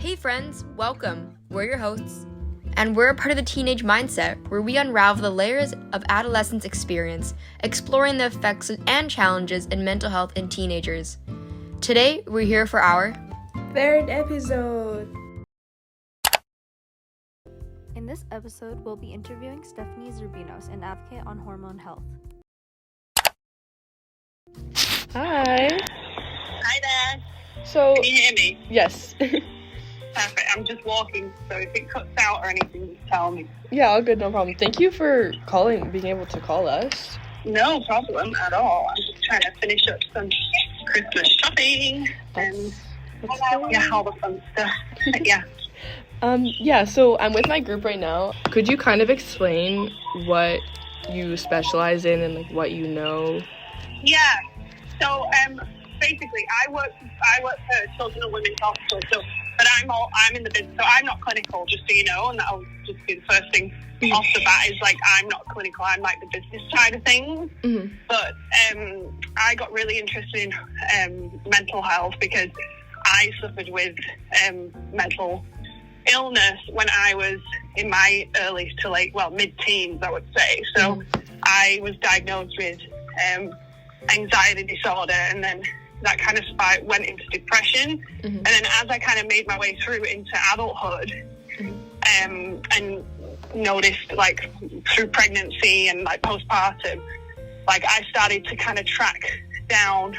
Hey friends, welcome. We're your hosts, and we're a part of the Teenage Mindset, where we unravel the layers of adolescence experience, exploring the effects and challenges in mental health in teenagers. Today, we're here for our third episode. In this episode, we'll be interviewing Stephanie Zerbinos, an advocate on hormone health. Hi. Hi there. So, Can you hear me? yes. Perfect. I'm just walking, so if it cuts out or anything, just tell me. Yeah, all good, no problem. Thank you for being able to call us. No problem at all. I'm just trying to finish up some Christmas shopping and all the fun stuff. So I'm with my group right now. Could you kind of explain what you specialize in and like what you know? Yeah. So basically, I work for Children and Women's Hospital. But I'm in the business, so I'm not clinical, just so you know, and that'll just be the first thing off the bat is like I'm not clinical. I'm like the business side of things. Mm-hmm. But I got really interested in mental health because I suffered with mental illness when I was in my early to mid-teens, I would say. So I was diagnosed with anxiety disorder, and then that kind of went into depression. Mm-hmm. And then as I kind of made my way through into adulthood, and noticed like through pregnancy and like postpartum, like I started to kind of track down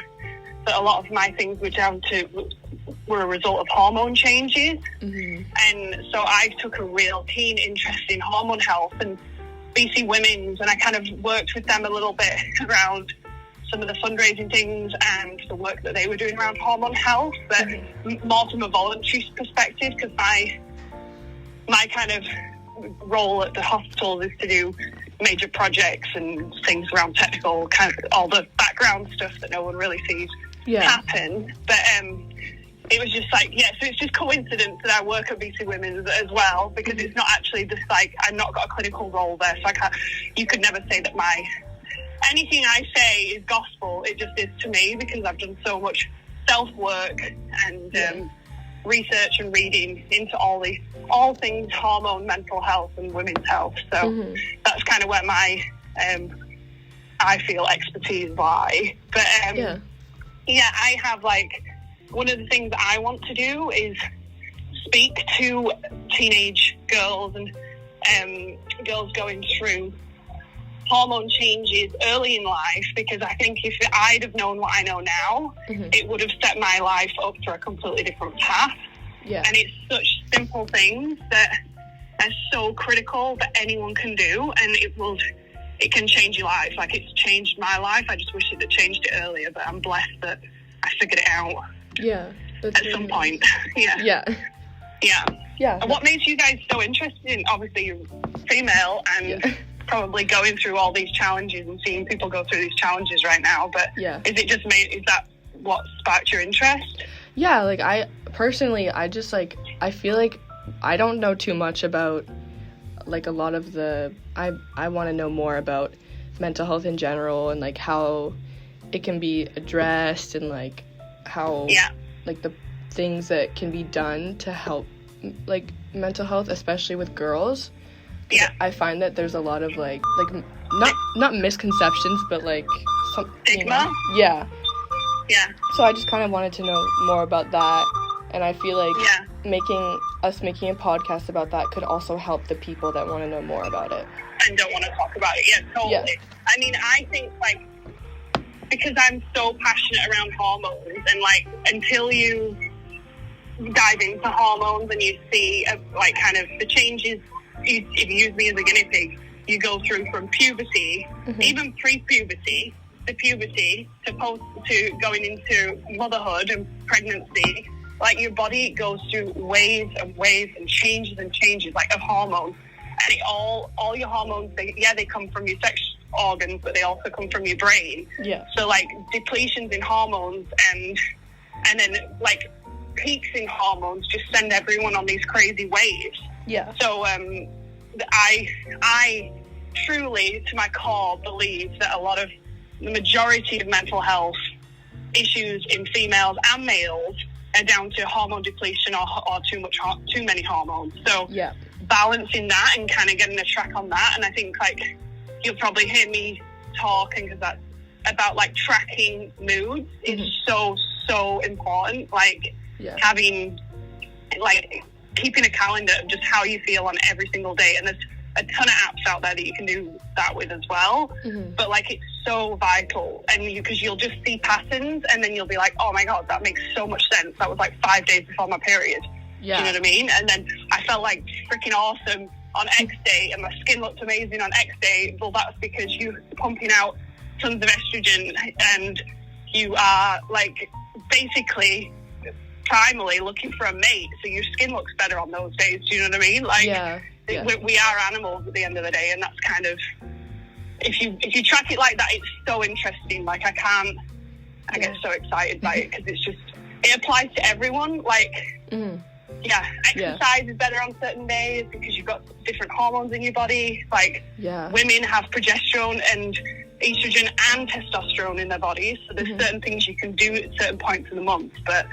that a lot of my things were a result of hormone changes. Mm-hmm. And so I took a real keen interest in hormone health and BC Women's, and I kind of worked with them a little bit around some of the fundraising things and the work that they were doing around hormone health, but more from a voluntary perspective, because my kind of role at the hospital is to do major projects and things around technical, kind of all the background stuff that no one really sees happen. But it was just like, so it's just coincidence that I work at BC Women's as well, because it's not actually just like, I've not got a clinical role there, so you could never say that anything I say is gospel. It just is to me, because I've done so much self-work and research and reading into all things hormone, mental health and women's health. So that's kind of where my I feel expertise lie. But I have one of the things that I want to do is speak to teenage girls and girls going through hormone changes early in life, because I think if I'd have known what I know now, it would have set my life up for a completely different path. Yeah. And it's such simple things that are so critical that anyone can do, and it can change your life. Like, it's changed my life. I just wish it had changed it earlier, but I'm blessed that I figured it out. Yeah. At some point. Yeah. And what makes you guys so interested in, obviously you're female and probably going through all these challenges and seeing people go through these challenges right now, but is that what sparked your interest? Yeah, I personally, I feel like I don't know too much about a lot of I want to know more about mental health in general, and how it can be addressed, and how the things that can be done to help mental health, especially with girls. Yeah, I find that there's a lot of not misconceptions, but some stigma. Yeah. So I just kind of wanted to know more about that, and I feel like making a podcast about that could also help the people that want to know more about it and don't want to talk about it. Yeah, totally. Yeah. I mean, I think because I'm so passionate around hormones, and until you dive into hormones and you see kind of the changes. If you use me as a guinea pig, you go through from puberty, even pre-puberty, to puberty, to going into motherhood and pregnancy. Your body goes through waves and changes of hormones. And all your hormones, they come from your sex organs, but they also come from your brain. Yeah. So depletions in hormones and then peaks in hormones just send everyone on these crazy waves. Yeah. So I truly, to my core, believe that the majority of mental health issues in females and males down to hormone depletion or too many hormones. So Yeah. balancing that and kind of getting a track on that. And I think like you'll probably hear me talking because that's about like tracking moods is so important. Like having like keeping a calendar of just how you feel on every single day. And there's a ton of apps out there that you can do that with as well. But like it's so vital, and because you'll just see patterns and then you'll be like, oh my god, that makes so much sense. That was like 5 days before my period. You know what I mean? And then I felt like freaking awesome on X day and my skin looked amazing on X day. Well, that's because you're pumping out tons of estrogen and you are like basically primarily looking for a mate, so your skin looks better on those days. Do you know what I mean? Like we are animals at the end of the day, and that's kind of, if you track it like that, it's so interesting. Like I get so excited by it because it's just, it applies to everyone. Like exercise is better on certain days because you've got different hormones in your body. Like women have progesterone and estrogen and testosterone in their bodies, so there's certain things you can do at certain points in the month. But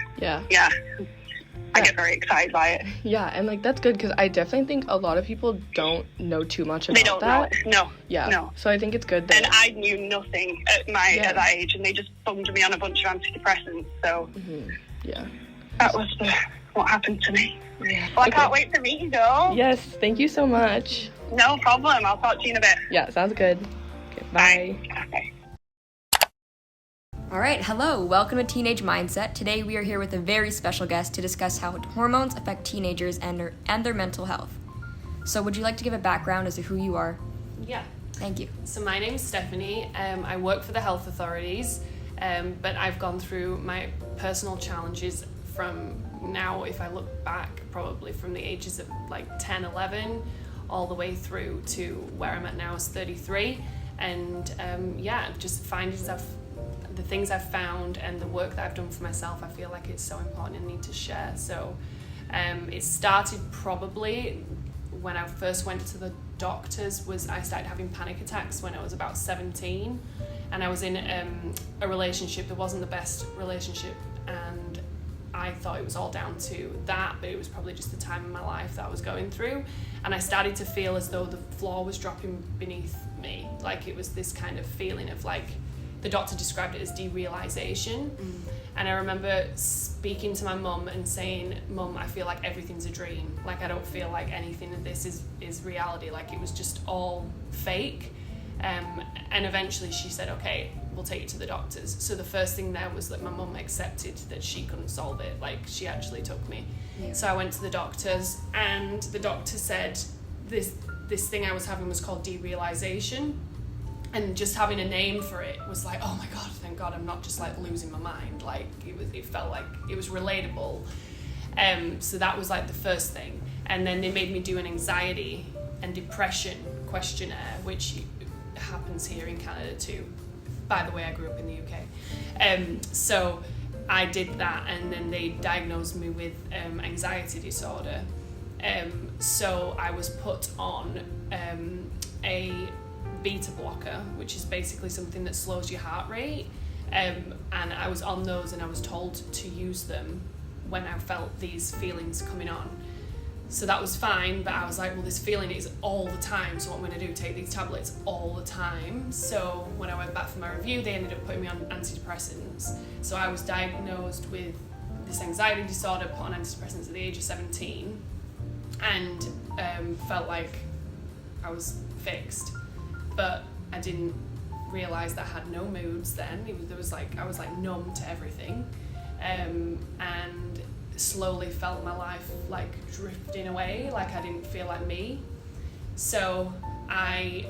I get very excited by it. Yeah, and like that's good because I definitely think a lot of people don't know too much about that. They don't know. No. So I think it's good that. And I knew nothing at that age, and they just bummed me on a bunch of antidepressants. So that was what happened to me. Yeah. Well, I can't wait to meet you, though. Yes, thank you so much. No problem. I'll talk to you in a bit. Yeah, sounds good. Okay, bye. Okay. All right, hello, welcome to Teenage Mindset. Today we are here with a very special guest to discuss how hormones affect teenagers and their mental health. So would you like to give a background as to who you are? Yeah. Thank you. So my name's Stephanie. I work for the health authorities, but I've gone through my personal challenges from now, if I look back, probably from the ages of like 10, 11, all the way through to where I'm at now is 33. And just finding the things I've found and the work that I've done for myself, I feel like it's so important and need to share. So it started probably when I first went to the doctors. I started having panic attacks when I was about 17, and I was in a relationship that wasn't the best relationship, and I thought it was all down to that, but it was probably just the time in my life that I was going through. And I started to feel as though the floor was dropping beneath me. Like it was this kind of feeling of like, the doctor described it as derealization. And I remember speaking to my mum and saying, Mum, I feel like everything's a dream. Like I don't feel like anything of this is reality. Like it was just all fake. And eventually she said, okay, we'll take you to the doctors. So the first thing there was that my mum accepted that she couldn't solve it. Like she actually took me. So I went to the doctors, and the doctor said this thing I was having was called derealization. And just having a name for it was like, oh my God, thank God I'm not just like losing my mind. Like it felt like it was relatable. So that was like the first thing. And then they made me do an anxiety and depression questionnaire, which happens here in Canada too. By the way, I grew up in the UK. So I did that, and then they diagnosed me with anxiety disorder. So I was put on a beta blocker, which is basically something that slows your heart rate. And I was on those, and I was told to use them when I felt these feelings coming on. So that was fine, but I was like, well, this feeling is all the time, so what I'm going to do, take these tablets all the time. So when I went back for my review, they ended up putting me on antidepressants. So I was diagnosed with this anxiety disorder, put on antidepressants at the age of 17, and felt like I was fixed. But I didn't realise that I had no moods then. I was like numb to everything, and slowly felt my life like drifting away, like I didn't feel like me. So I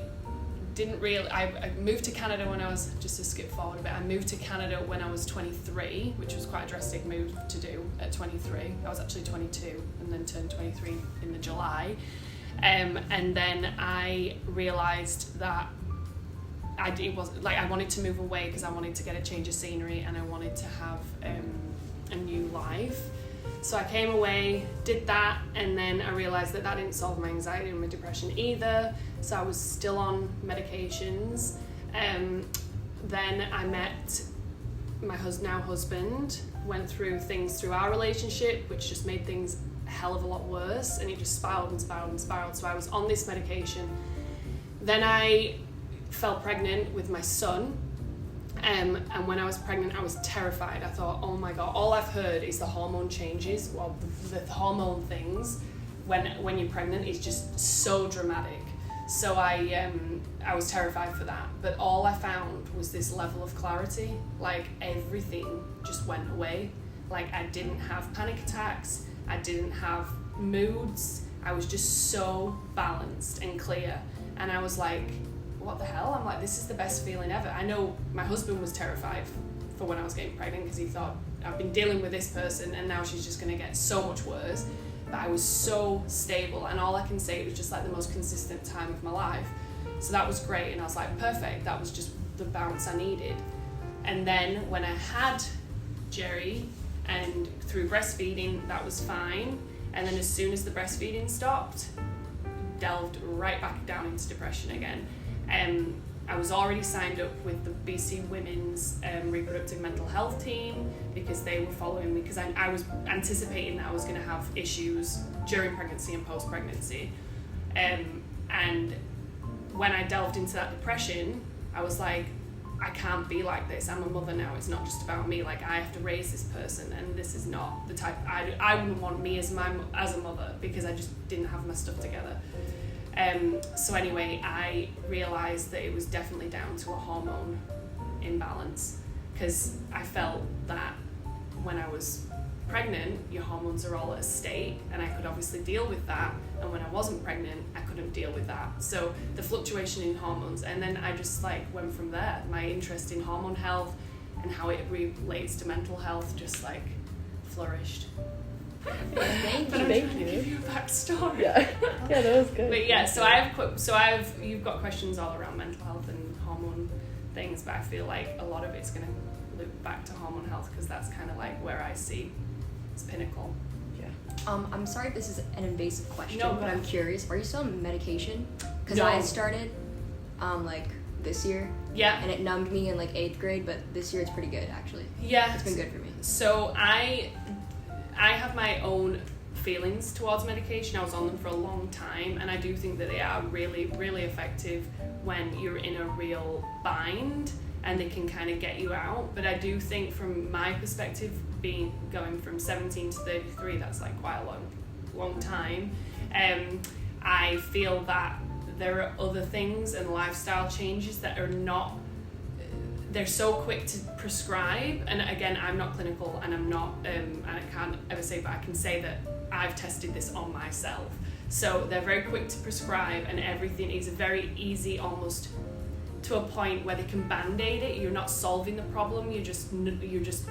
moved to Canada when I was, just to skip forward a bit, I moved to Canada when I was 23, which was quite a drastic move to do at 23. I was actually 22 and then turned 23 in the July. And then I realised that I wanted to move away because I wanted to get a change of scenery and I wanted to have a new life. So I came away, did that, and then I realised that didn't solve my anxiety and my depression either. So I was still on medications. Then I met my now husband, went through things through our relationship, which just made things a hell of a lot worse, and it just spiraled and spiraled and spiraled. So I was on this medication. Then I fell pregnant with my son, and when I was pregnant, I was terrified. I thought, oh my God, all I've heard is the hormone changes, well, the hormone things when you're pregnant is just so dramatic. So I was terrified for that, but all I found was this level of clarity. Like, everything just went away. Like, I didn't have panic attacks, I didn't have moods, I was just so balanced and clear. And I was like, what the hell? I'm like, this is the best feeling ever. I know my husband was terrified for when I was getting pregnant, because he thought, I've been dealing with this person and now she's just going to get so much worse. But I was so stable, and all I can say, it was just like the most consistent time of my life. So that was great, and I was like, perfect, that was just the bounce I needed. And then when I had Jerry, and through breastfeeding, that was fine. And then as soon as the breastfeeding stopped, delved right back down into depression again. I was already signed up with the BC Women's reproductive mental health team, because they were following me, because I was anticipating that I was going to have issues during pregnancy and post-pregnancy. And when I delved into that depression, I was like, I can't be like this. I'm a mother now. It's not just about me. Like, I have to raise this person, and this is not the type I wouldn't want me as a mother, because I just didn't have my stuff together. So anyway, I realised that it was definitely down to a hormone imbalance, because I felt that when I was pregnant, your hormones are all at a state, and I could obviously deal with that, and when I wasn't pregnant, I couldn't deal with that. So the fluctuation in hormones, and then I just like went from there. My interest in hormone health and how it relates to mental health just like flourished. Thank But I'm Thank trying you. to give you a backstory. Yeah, that was good. But yeah, you've got questions all around mental health and hormone things, but I feel like a lot of it's going to loop back to hormone health, because that's kind of like where I see its pinnacle. I'm sorry if this is an invasive question, No, but I'm curious. Are you still on medication? Because No. I started, like this year, Yeah. and it numbed me in like 8th grade. But this year it's pretty good, actually. Yeah. It's been good for me. So I have my own feelings towards medication. I was on them for a long time, and I do think that they are really, really effective when you're in a real bind, and they can kind of get you out. But I do think, from my perspective, going from 17 to 33, that's like quite a long time. I feel that there are other things and lifestyle changes that are not, they're so quick to prescribe. And again, I'm not clinical, and I'm not, and I can't ever say, but I can say that I've tested this on myself. So they're very quick to prescribe, and everything is very easy, almost to a point where they can band-aid it. You're not solving the problem, you're just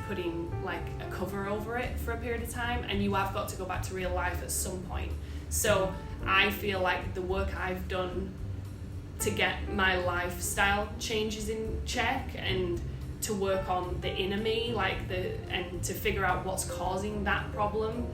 putting like a cover over it for a period of time, and you have got to go back to real life at some point. So I feel like the work I've done to get my lifestyle changes in check, and to work on the inner me, and to figure out what's causing that problem,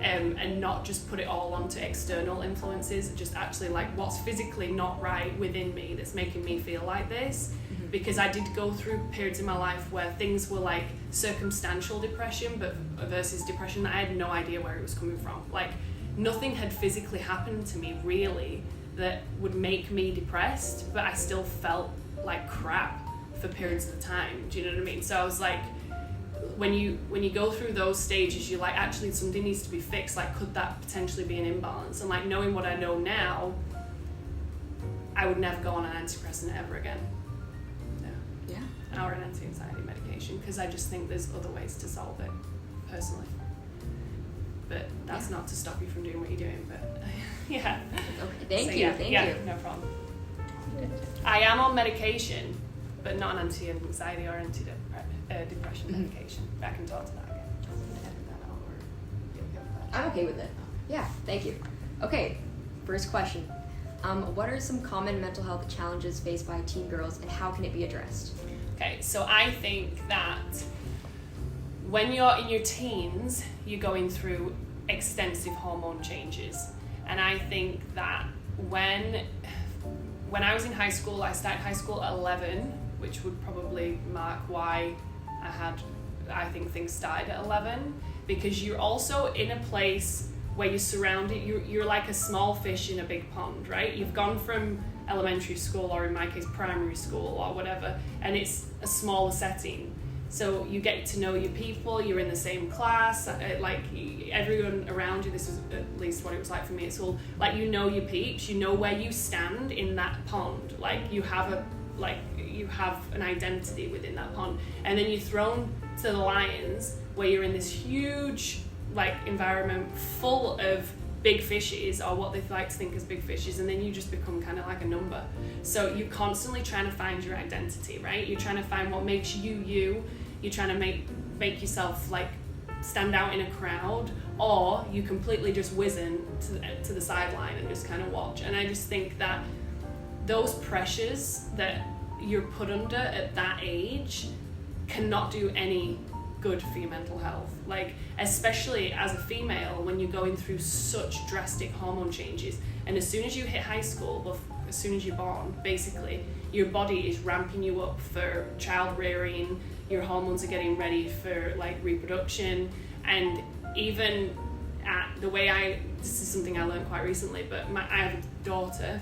and not just put it all onto external influences, just actually like what's physically not right within me that's making me feel like this. Mm-hmm. Because I did go through periods in my life where things were like circumstantial depression, but versus depression that I had no idea where it was coming from. Like, nothing had physically happened to me really that would make me depressed, but I still felt like crap for periods of the time. Do you know what I mean? So I was like, when you go through those stages, you're like, actually something needs to be fixed. Like, could that potentially be an imbalance? And like, knowing what I know now, I would never go on an antidepressant ever again. Yeah. Or an anti-anxiety medication, because I just think there's other ways to solve it, personally. But that's not to stop you from doing what you're doing. But yeah. Okay. Thank you. Thank you. No problem. I am on medication, but not an anti-anxiety or anti-depression medication. I can talk to that again. I'm okay with it. Yeah, thank you. Okay, first question. What are some common mental health challenges faced by teen girls, and how can it be addressed? Okay, so I think that when you're in your teens, you're going through extensive hormone changes. And I think that when I was in high school, I started high school at 11, which would probably mark why I had I think things started at 11, because you're also in a place where you're surrounded, you're like a small fish in a big pond, right? You've gone from elementary school, or in my case primary school or whatever, and it's a smaller setting. So you get to know your people, you're in the same class, like everyone around you, this is at least what it was like for me at school, like you know your peeps, you know where you stand in that pond, like you have an identity within that pond, and then you're thrown to the lions where you're in this huge like environment full of big fishes, or what they like to think as big fishes, and then you just become kind of like a number. So you're constantly trying to find your identity, right? You're trying to find what makes you you. You're trying to make yourself like stand out in a crowd, or you completely just whiz in to the sideline and just kind of watch. And I just think that those pressures that you're put under at that age cannot do any good for your mental health, like especially as a female when you're going through such drastic hormone changes. And as soon as you hit high school, well, as soon as you're born, basically your body is ramping you up for child rearing, your hormones are getting ready for like reproduction. And even at the way this is something I learned quite recently, but I have a daughter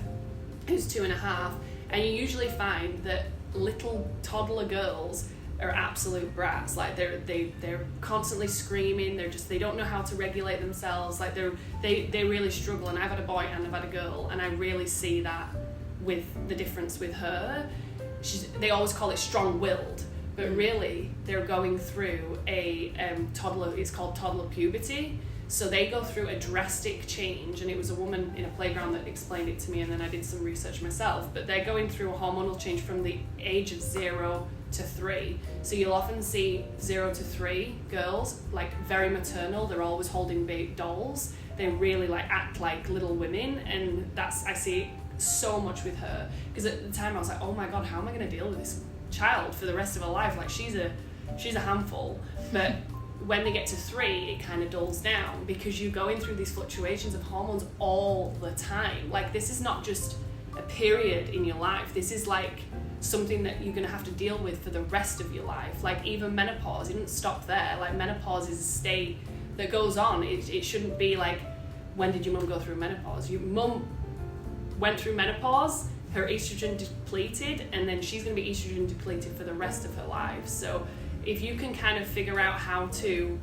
who's 2.5, and you usually find that little toddler girls are absolute brats. Like they're constantly screaming, they don't know how to regulate themselves, like they really struggle. And I've had a boy and I've had a girl, and I really see that with the difference with her. They always call it strong-willed, but really they're going through a toddler, it's called toddler puberty. So they go through a drastic change, and it was a woman in a playground that explained it to me, and then I did some research myself. But they're going through a hormonal change from the age of 0 to 3. So you'll often see 0 to 3 girls, like very maternal, they're always holding big dolls, they really like act like little women, and I see so much with her, because at the time I was like, oh my god, how am I going to deal with this child for the rest of her life? Like she's a handful. But when they get to 3, it kind of dulls down, because you're going through these fluctuations of hormones all the time. Like this is not just a period in your life, this is like something that you're going to have to deal with for the rest of your life. Like even menopause, it didn't stop there. Like menopause is a state that goes on. It shouldn't be like, when did your mum go through menopause? Your mum went through menopause, her estrogen depleted, and then she's going to be estrogen depleted for the rest of her life. So if you can kind of figure out how to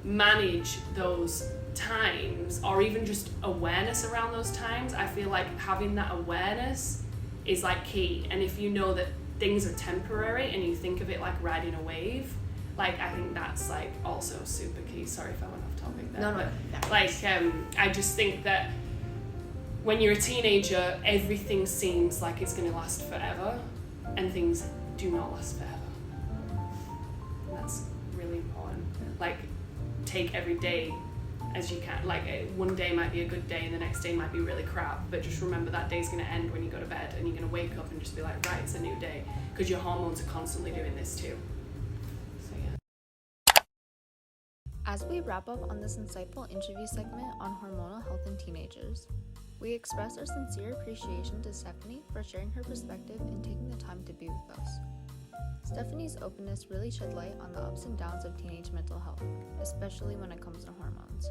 manage those times, or even just awareness around those times, I feel like having that awareness is like key. And if you know that things are temporary and you think of it like riding a wave, like I think that's like also super key. Sorry if I went off topic there. No, like I just think that when you're a teenager, everything seems like it's going to last forever, and things do not last forever. And that's really important. Like take every day as you can. Like one day might be a good day and the next day might be really crap, but just remember that day's going to end when you go to bed, and you're going to wake up and just be like, right, it's a new day, because your hormones are constantly doing this too. So yeah. As we wrap up on this insightful interview segment on hormonal health in teenagers, we express our sincere appreciation to Stephanie for sharing her perspective and taking the time to be with us. Stephanie's openness really shed light on the ups and downs of teenage mental health, especially when it comes to hormones.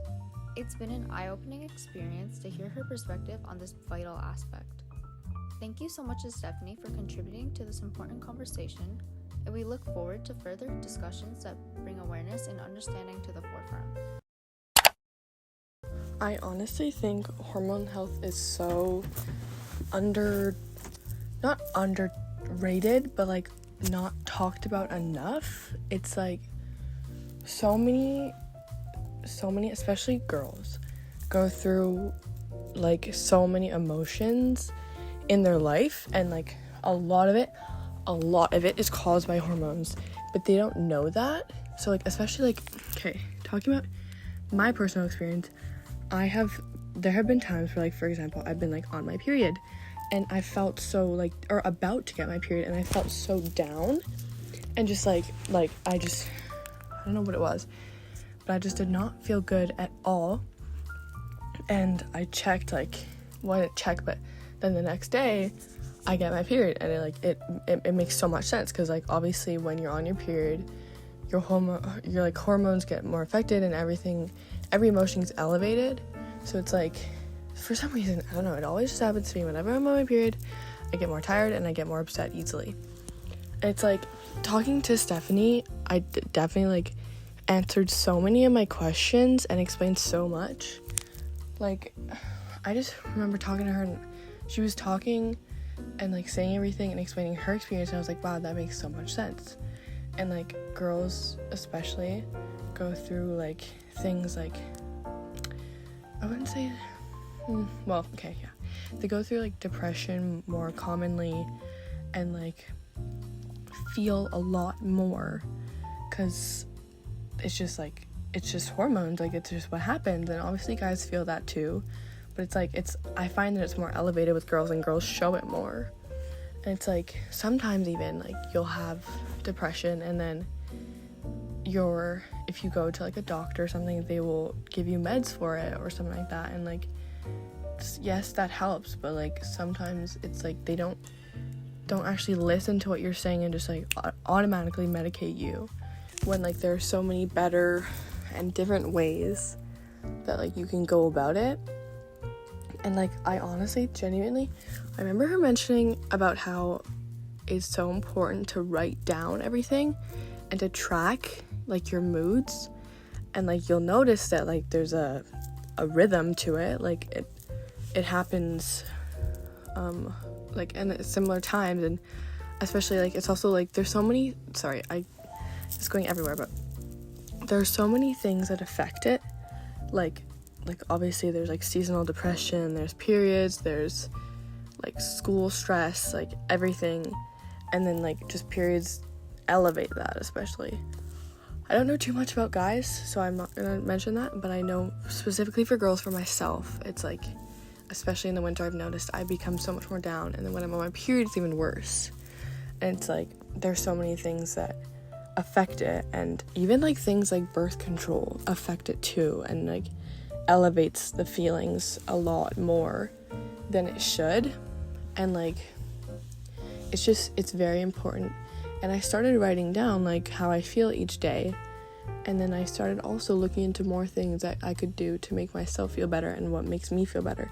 It's been an eye-opening experience to hear her perspective on this vital aspect. Thank you so much to Stephanie for contributing to this important conversation, and we look forward to further discussions that bring awareness and understanding to the forefront. I honestly think hormone health is so not underrated, but like not talked about enough. It's like so many, especially girls, go through like so many emotions in their life, and like a lot of it is caused by hormones, but they don't know that. So like, especially like, okay, talking about my personal experience, there have been times where, like, for example, I've been like on my period, and I felt so like, or about to get my period, and I felt so down, and just like I don't know what it was, but I just did not feel good at all. And I checked, like, wanted to check, but then the next day I get my period, and it makes so much sense, because like obviously when you're on your period, your like hormones get more affected and every emotion is elevated. So it's like, for some reason, I don't know, it always just happens to me whenever I'm on my period. I get more tired and I get more upset easily. And it's like, talking to Stephanie, I definitely like answered so many of my questions and explained so much. Like, I just remember talking to her, and she was talking and like saying everything and explaining her experience, and I was like, wow, that makes so much sense. And like, girls especially go through like things like, I wouldn't say, well, okay, yeah, they go through like depression more commonly and like feel a lot more, because it's just hormones, like it's just what happens. And obviously guys feel that too, but it's like, I find that it's more elevated with girls, and girls show it more. And it's like, sometimes even like you'll have depression, and then if you go to like a doctor or something, they will give you meds for it or something like that. And like, yes, that helps, but like sometimes it's like they don't actually listen to what you're saying and just like automatically medicate you, when like there are so many better and different ways that like you can go about it. And like, I honestly, genuinely, I remember her mentioning about how it's so important to write down everything and to track like your moods, and like you'll notice that like there's a rhythm to it, like it happens like in similar times. And especially like, it's also like there's so many, it's going everywhere, but there are so many things that affect it. Like obviously there's like seasonal depression, there's periods, there's like school stress, like everything. And then like just periods elevate that especially. I don't know too much about guys, so I'm not gonna mention that, but I know specifically for girls, for myself, it's like, especially in the winter, I've noticed I become so much more down, and then when I'm on my period, it's even worse. And it's like, there's so many things that affect it, and even like things like birth control affect it too, and like elevates the feelings a lot more than it should. And like, it's very important. And I started writing down like how I feel each day, and then I started also looking into more things that I could do to make myself feel better and what makes me feel better,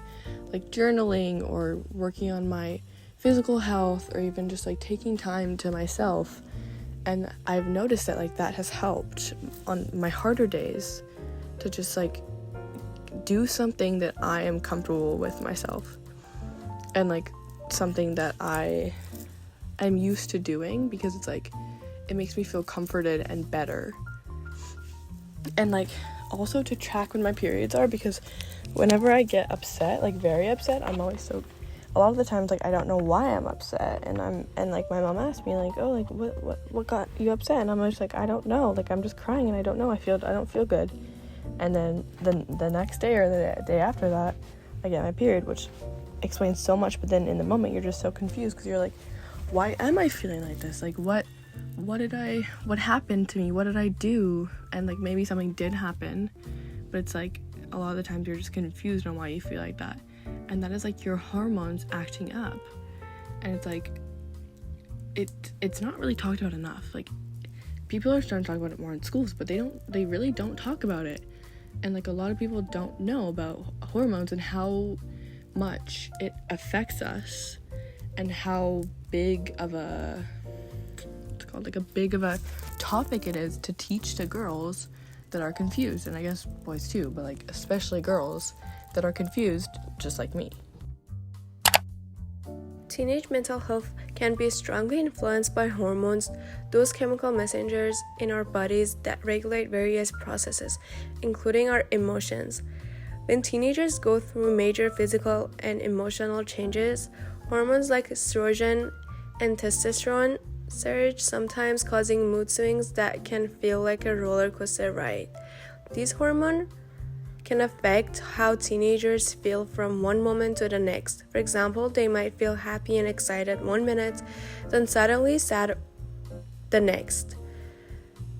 like journaling or working on my physical health, or even just like taking time to myself. And I've noticed that like that has helped on my harder days to just like do something that I am comfortable with myself, and like something that I'm used to doing, because it's like, it makes me feel comforted and better. And like, also to track when my periods are, because whenever I get upset, like very upset, I'm always a lot of the times like I don't know why I'm upset, and like my mom asked me like, oh, like what got you upset? And I'm just like, I don't know, like I'm just crying and I don't know, I don't feel good. And then the next day or the day after that, I get my period, which explains so much. But then in the moment you're just so confused, because you're like, why am I feeling like this? Like what happened to me? What did I do? And like, maybe something did happen, but it's like, a lot of the times you're just confused on why you feel like that. And that is like your hormones acting up. And it's like, it's not really talked about enough. Like, people are starting to talk about it more in schools, but they really don't talk about it. And like, a lot of people don't know about hormones and how much it affects us, and how big of a topic it is to teach to girls that are confused, and I guess boys too, but like especially girls that are confused just like me. Teenage mental health can be strongly influenced by hormones, those chemical messengers in our bodies that regulate various processes, including our emotions. When teenagers go through major physical and emotional changes, hormones like estrogen and testosterone surge, sometimes causing mood swings that can feel like a roller coaster ride. These hormones can affect how teenagers feel from one moment to the next. For example, they might feel happy and excited one minute, then suddenly sad the next.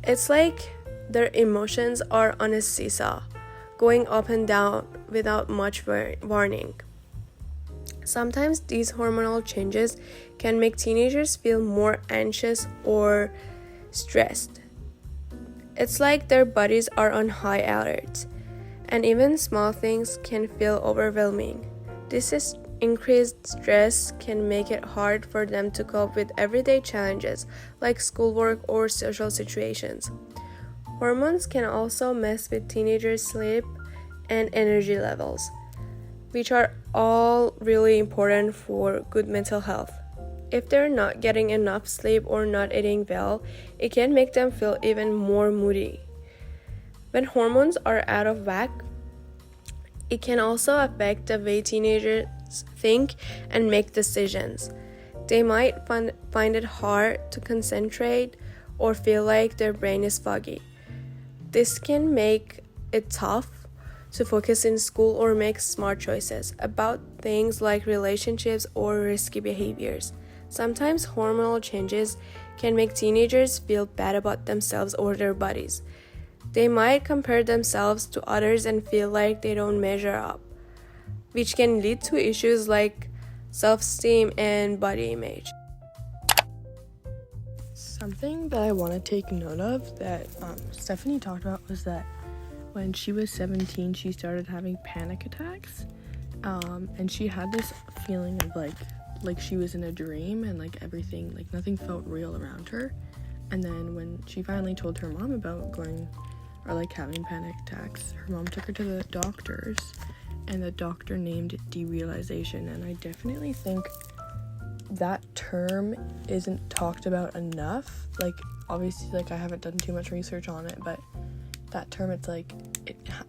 It's like their emotions are on a seesaw, going up and down without much warning. Sometimes these hormonal changes can make teenagers feel more anxious or stressed. It's like their bodies are on high alert, and even small things can feel overwhelming. This is increased stress can make it hard for them to cope with everyday challenges like schoolwork or social situations. Hormones can also mess with teenagers' sleep and energy levels, which are all really important for good mental health. If they're not getting enough sleep or not eating well, it can make them feel even more moody. When hormones are out of whack, it can also affect the way teenagers think and make decisions. They might find it hard to concentrate or feel like their brain is foggy. This can make it tough to focus in school or make smart choices about things like relationships or risky behaviors. Sometimes hormonal changes can make teenagers feel bad about themselves or their bodies. They might compare themselves to others and feel like they don't measure up, which can lead to issues like self-esteem and body image. Something that I want to take note of that Stephanie talked about was that when she was 17, she started having panic attacks, and she had this feeling of like she was in a dream and like everything, like nothing felt real around her. And then when she finally told her mom about going or like having panic attacks, her mom took her to the doctors, and the doctor named it derealization. And I definitely think that term isn't talked about enough. Like obviously, like I haven't done too much research on it, but that term, it's like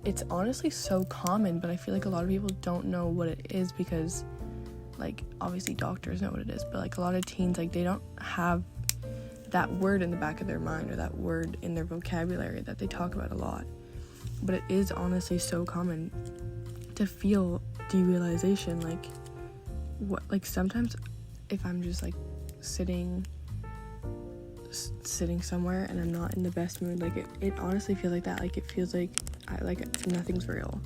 it's honestly so common, but I feel like a lot of people don't know what it is because like obviously doctors know what it is, but like a lot of teens, like they don't have that word in the back of their mind or that word in their vocabulary that they talk about a lot. But it is honestly so common to feel derealization. Like what, like sometimes if I'm just like sitting somewhere and I'm not in the best mood, like it honestly feels like that. Like it feels like nothing's real,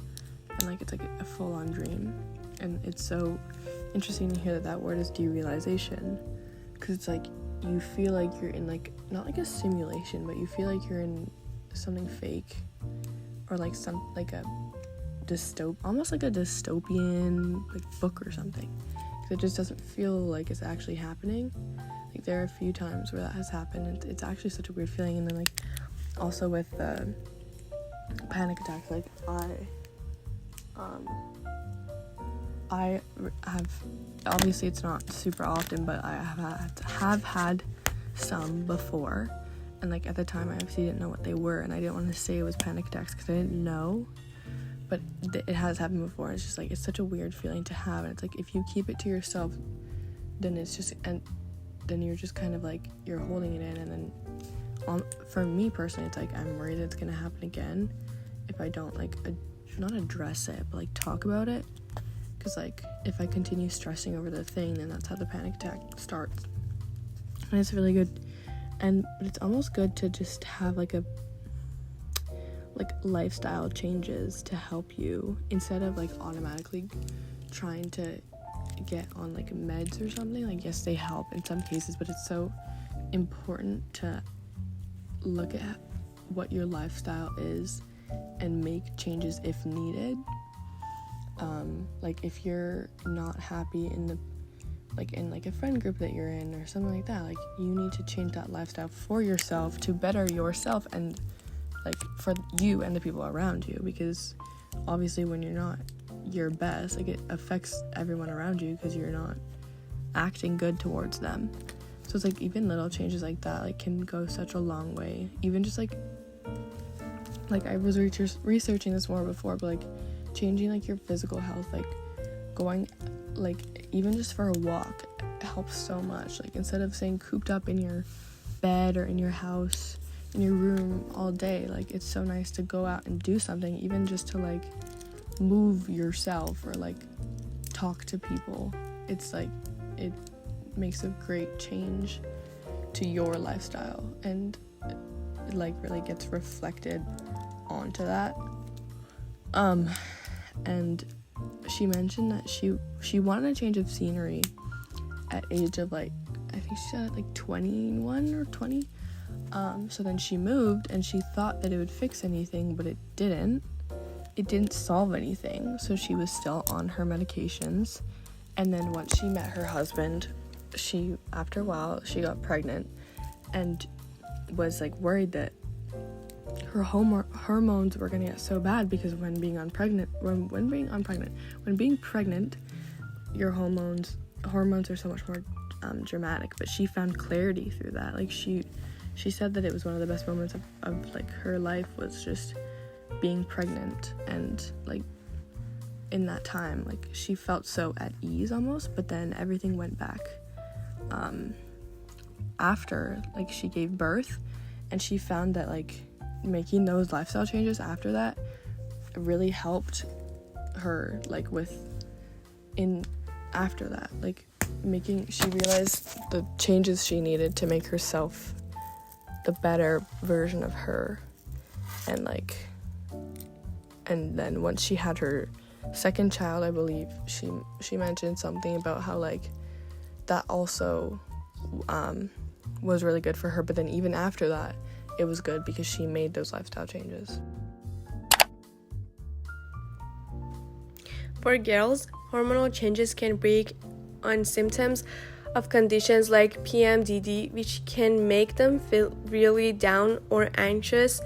and like it's like a full-on dream. And it's so interesting to hear that word is derealization, because it's like you feel like you're in like not like a simulation, but you feel like you're in something fake, or like some like a almost like a dystopian like book or something, because it just doesn't feel like it's actually happening. Like there are a few times where that has happened, and it's actually such a weird feeling. And then like also with panic attacks, like I have, obviously it's not super often, but I have had some before, and like at the time I obviously didn't know what they were, and I didn't want to say it was panic attacks because I didn't know, but it has happened before. It's just like it's such a weird feeling to have, and it's like if you keep it to yourself, then it's just, and then you're just kind of like you're holding it in, and then for me personally, it's like I'm worried it's gonna happen again if I don't like not address it, but like talk about it. Because like if I continue stressing over the thing, then that's how the panic attack starts. And it's really good, but it's almost good to just have like lifestyle changes to help you, instead of like automatically trying to get on like meds or something. Like yes, they help in some cases, but it's so important to look at what your lifestyle is and make changes if needed. Like if you're not happy in a friend group that you're in or something like that, like you need to change that lifestyle for yourself to better yourself and like for you and the people around you, because obviously when you're not your best, like it affects everyone around you because you're not acting good towards them. So it's like even little changes like that like can go such a long way. Even just like I was researching this more before, but like changing like your physical health, like going like even just for a walk helps so much. Like instead of staying cooped up in your bed or in your house, in your room all day, like it's so nice to go out and do something, even just to like move yourself or like talk to people. It's like it makes a great change to your lifestyle, and it like really gets reflected onto that. And she mentioned that she wanted a change of scenery at age of like, I think she said like 21 or 20. So then she moved, and she thought that it would fix anything, but it didn't. It didn't solve anything, so she was still on her medications. And then once she met her husband, after a while, she got pregnant and was like worried that her hormones were gonna get so bad, because when being pregnant, your hormones are so much more dramatic. But she found clarity through that. Like she said that it was one of the best moments of like her life was just being pregnant, and like in that time, like she felt so at ease almost. But then everything went back after like she gave birth, and she found that like making those lifestyle changes after that really helped her, like after that, like she realized the changes she needed to make herself the better version of her. And then once she had her second child, I believe she mentioned something about how like that also was really good for her. But then even after that, it was good because she made those lifestyle changes. For girls, hormonal changes can break on symptoms of conditions like PMDD, which can make them feel really down or anxious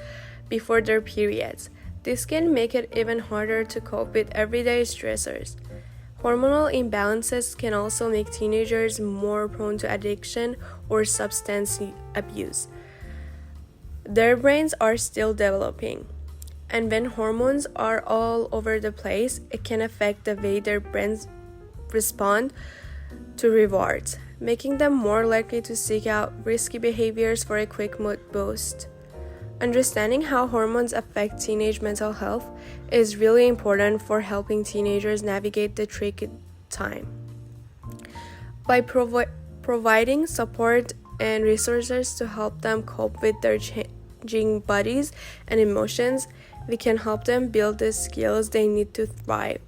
before their periods. This can make it even harder to cope with everyday stressors. Hormonal imbalances can also make teenagers more prone to addiction or substance abuse. Their brains are still developing, and when hormones are all over the place, it can affect the way their brains respond to rewards, making them more likely to seek out risky behaviors for a quick mood boost. Understanding how hormones affect teenage mental health is really important for helping teenagers navigate the tricky time. By providing support and resources to help them cope with their changing bodies and emotions, we can help them build the skills they need to thrive,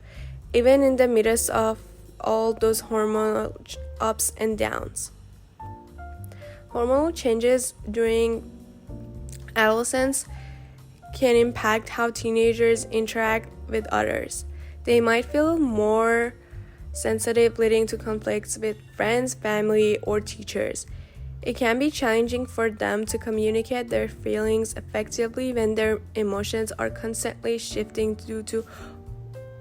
even in the midst of all those hormonal ups and downs. Hormonal changes during adolescence can impact how teenagers interact with others. They might feel more sensitive, leading to conflicts with friends, family, or teachers. It can be challenging for them to communicate their feelings effectively when their emotions are constantly shifting due to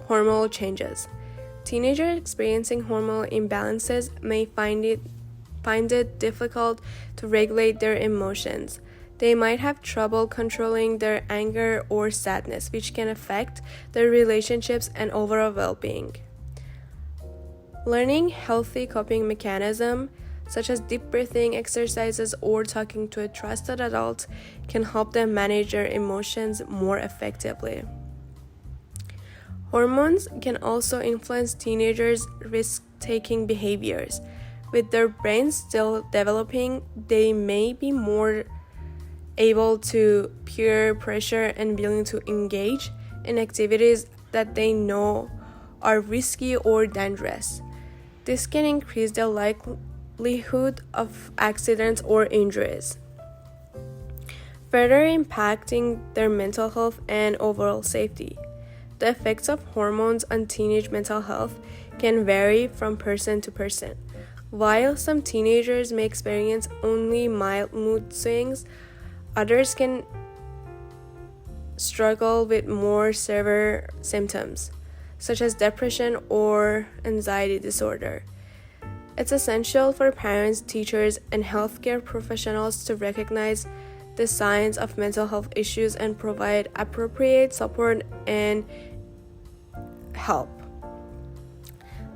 hormonal changes. Teenagers experiencing hormonal imbalances may find it difficult to regulate their emotions. They might have trouble controlling their anger or sadness, which can affect their relationships and overall well-being. Learning healthy coping mechanisms, such as deep breathing exercises or talking to a trusted adult, can help them manage their emotions more effectively. Hormones can also influence teenagers' risk-taking behaviors. With their brains still developing, they may be more able to peer pressure and willing to engage in activities that they know are risky or dangerous. This can increase the likelihood of accidents or injuries, further impacting their mental health and overall safety. The effects of hormones on teenage mental health can vary from person to person. While some teenagers may experience only mild mood swings, others can struggle with more severe symptoms, such as depression or anxiety disorder. It's essential for parents, teachers, and healthcare professionals to recognize the signs of mental health issues and provide appropriate support and help.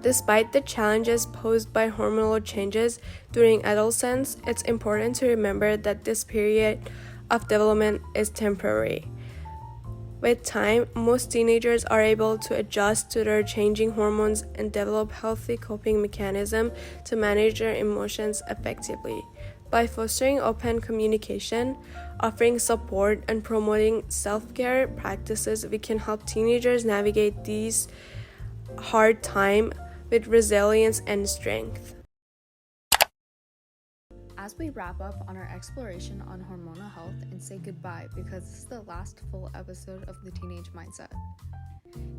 Despite the challenges posed by hormonal changes during adolescence, it's important to remember that this period of development is temporary. With time, most teenagers are able to adjust to their changing hormones and develop healthy coping mechanisms to manage their emotions effectively. By fostering open communication, offering support, and promoting self-care practices, we can help teenagers navigate these hard times with resilience and strength. As we wrap up on our exploration on hormonal health and say goodbye because this is the last full episode of the Teenage Mindset.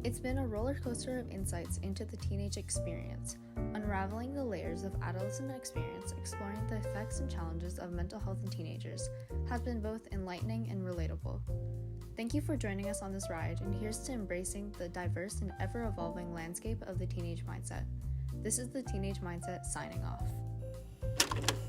It's been a roller coaster of insights into the teenage experience, unraveling the layers of adolescent experience, exploring the effects and challenges of mental health in teenagers has been both enlightening and relatable. Thank you for joining us on this ride, and here's to embracing the diverse and ever-evolving landscape of the teenage mindset. This is the Teenage Mindset signing off.